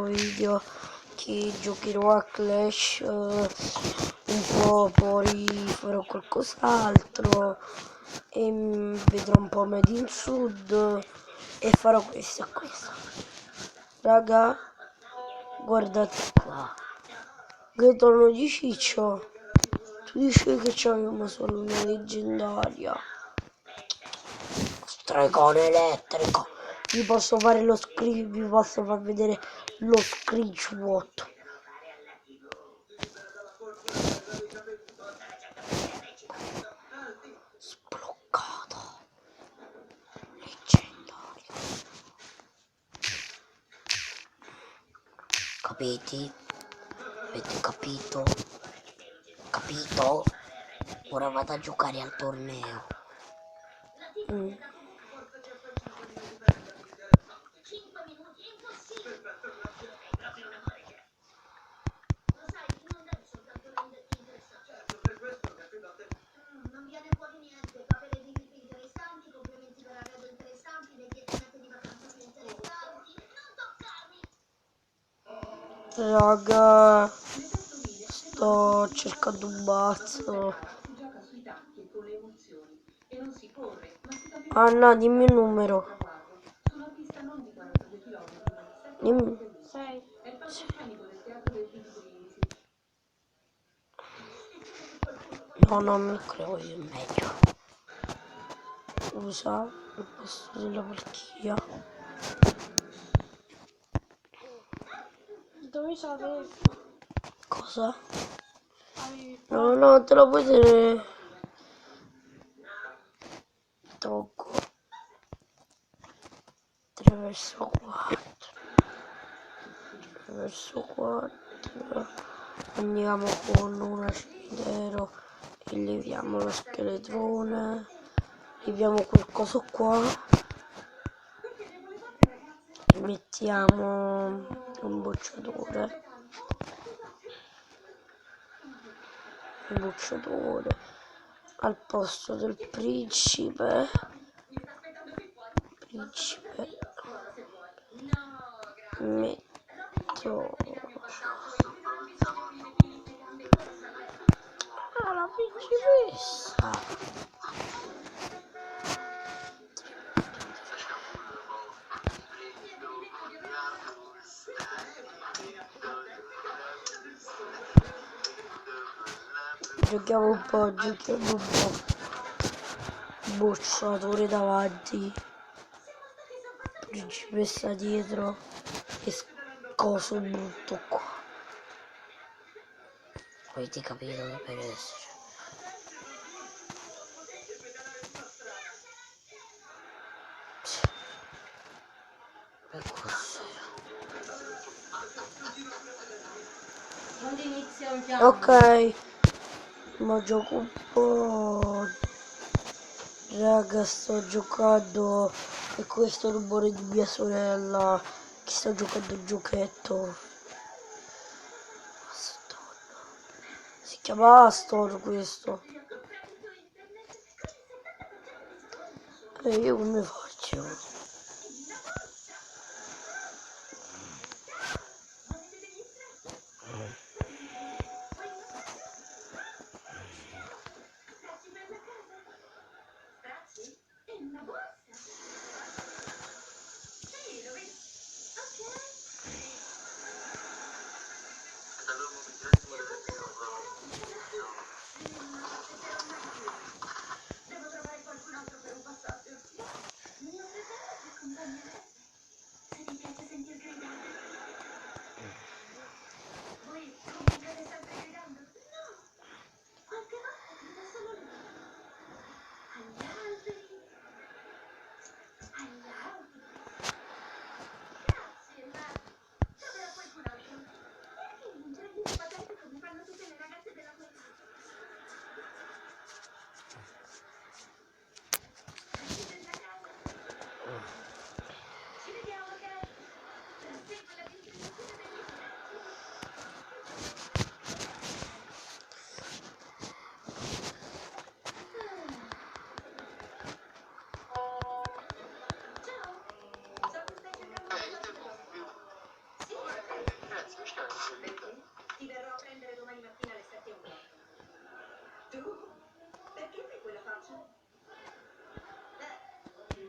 video che giocherò a Clash, un po' poi farò qualcos'altro e vedrò un po' Made in Sud e farò questo. Raga, guardate qua, ritorno di Ciccio. Tu dici che c'abbiamo solo una leggendaria, stregone elettrico. Vi posso fare lo vi posso far vedere lo screenshot. Sbloccato. Leggendario. Capiti? Avete capito? Capito? Ora vado a giocare al torneo. Raga, sto cercando un mazzo. Anna, dimmi il numero. Dimmi. 6. No, non mi credo io meglio. Usa il posto della polchia. Dove sapevi? Cosa? No, no, te lo puoi tenere. Tocco 3 verso 4. 3 verso 4. Andiamo con un cimitero e leviamo lo scheletrone. Leviamo quel coso qua. E mettiamo un bocciatore. Al posto del principe metto la principessa. Giochiamo un po'. Bocciatore davanti, principessa dietro e coso brutto qua. Avete capito che per essere? Ok, ma gioco un po'. Raga, sto giocando e questo è il rumore di mia sorella che sta giocando il giochetto. Aston. Si chiama Aston questo. E io come faccio? Perché fai quella faccia?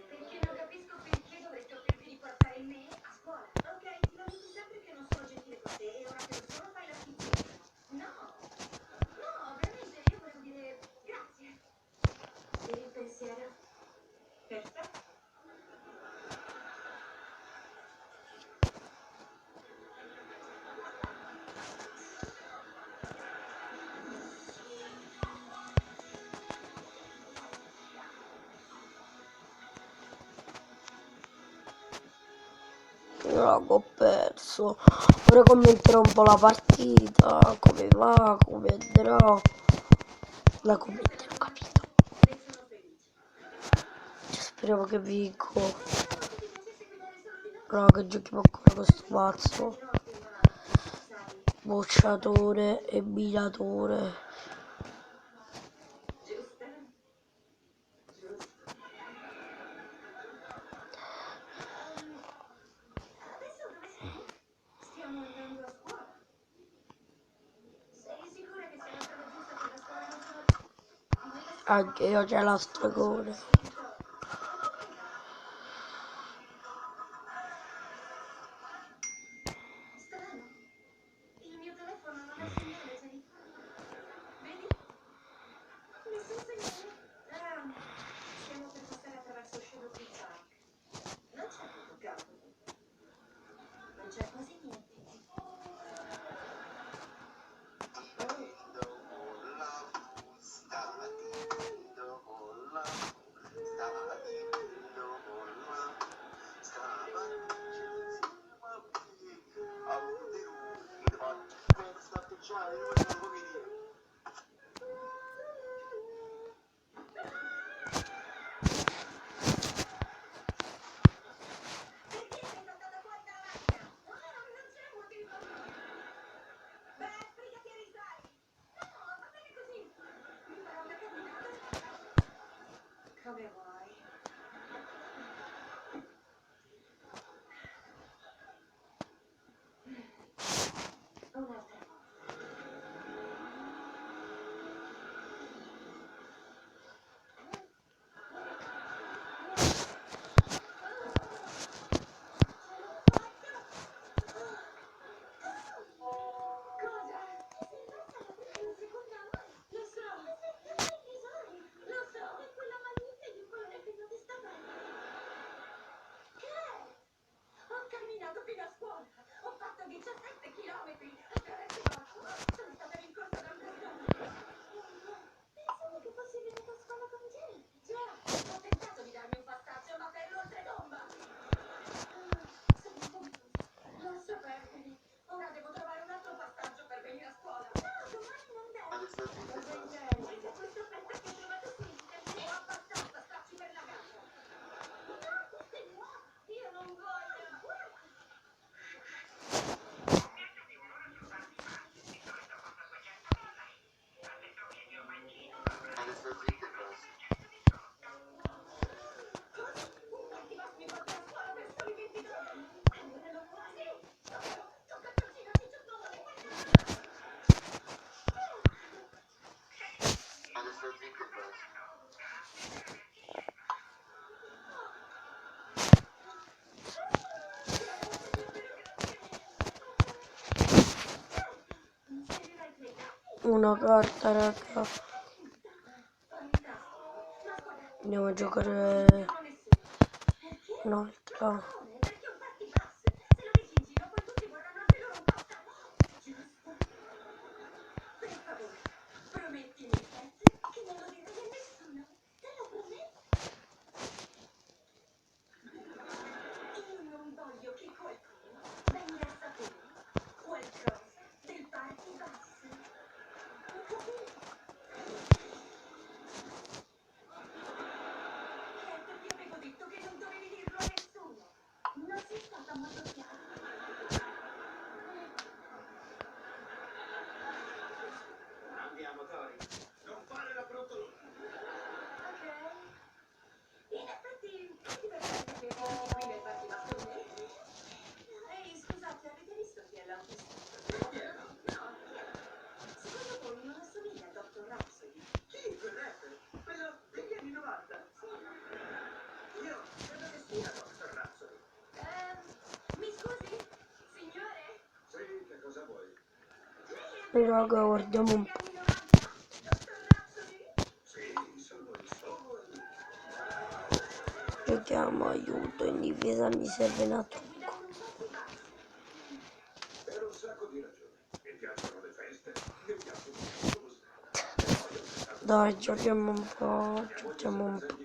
Perché non capisco perché dovresti offrirti di portare me a scuola. Ok, ti lamenti sempre che non sono gentile con te e ora che lo sono fai la schifezza. No, no, veramente, io volevo dire grazie. Per il pensiero. Perfetto. Raga, ho perso. Ora commenterò un po' la partita, come va, come andrà. La commenterò, capito? Ne sono felice. Speriamo che vinco. Pensavo che ti piacesse guidare solo di notte. Raga, giochiamo ancora con sto pazzo. Di notte, ma sai, Bocciatore e minatore. giusto? Giusto. Adesso dove sei? Stiamo andando a scuola. Sei sicura che sia la strada giusta per la scuola? Non sono... Nella scuola Anche io c'è la stregone. sento... Strano. Il mio telefono non ha segnale, Jenny. Vedi? Nessun segnale. Ah, stiamo per passare attraverso Shadow Creek Park. Non c'è molto campo. Non c'è quasi niente. Perché sei saltata fuori dalla macchina? Non c'è motivo. Beh, sbrigati a risale. No, va bene così. Mi farò una camminata. Come vuoi. Un'altra volta. Cosa? Sei persa la prima seconda ora. Lo so. Lo so. È quella maledetta di un colore che non ti sta bene. Che? Ho camminato fino a scuola. Ho fatto 17 chilometri. Attraverso i boschi. Sono stata rincorsa da un dragone. Pensavo che fossi venuta a scuola con Jenny. Già, ho tentato di darmi un passaggio, ma per l'oltretomba. Sono confusa. Non so perdermi. Ora devo trovare un altro passaggio per venire a scuola. No, domani non devo. Cosa intendi? Se questo pezzo che ho trovato significa che ho abbastanza spazio per la gamba. No, io non voglio. Cosa? Un taxibus mi porta a scuola per soli 20 dollari? Allora lo fa? Sì! Tocca torcina 18 ore, inserirei quei dati. Una carta, raga. Fantastico. Ma guarda, Andiamo a giocare non ho nessuno. Perché? un'altra. Come? Perché un partibus? Se lo dici in giro, poi tutti vorranno anche loro un posta. Giusto? Per favore, promettimi, che non lo dirai a nessuno. Te lo prometto. Io non voglio che qualcuno venga a sapere qualcosa del partibus. Ho capito? Certo, ti avevo detto che non dovevi dirlo a nessuno. Raga, guardiamo un po'. Giochiamo aiuto, in difesa mi serve una trucco. Dai, giochiamo un po', giochiamo un po'.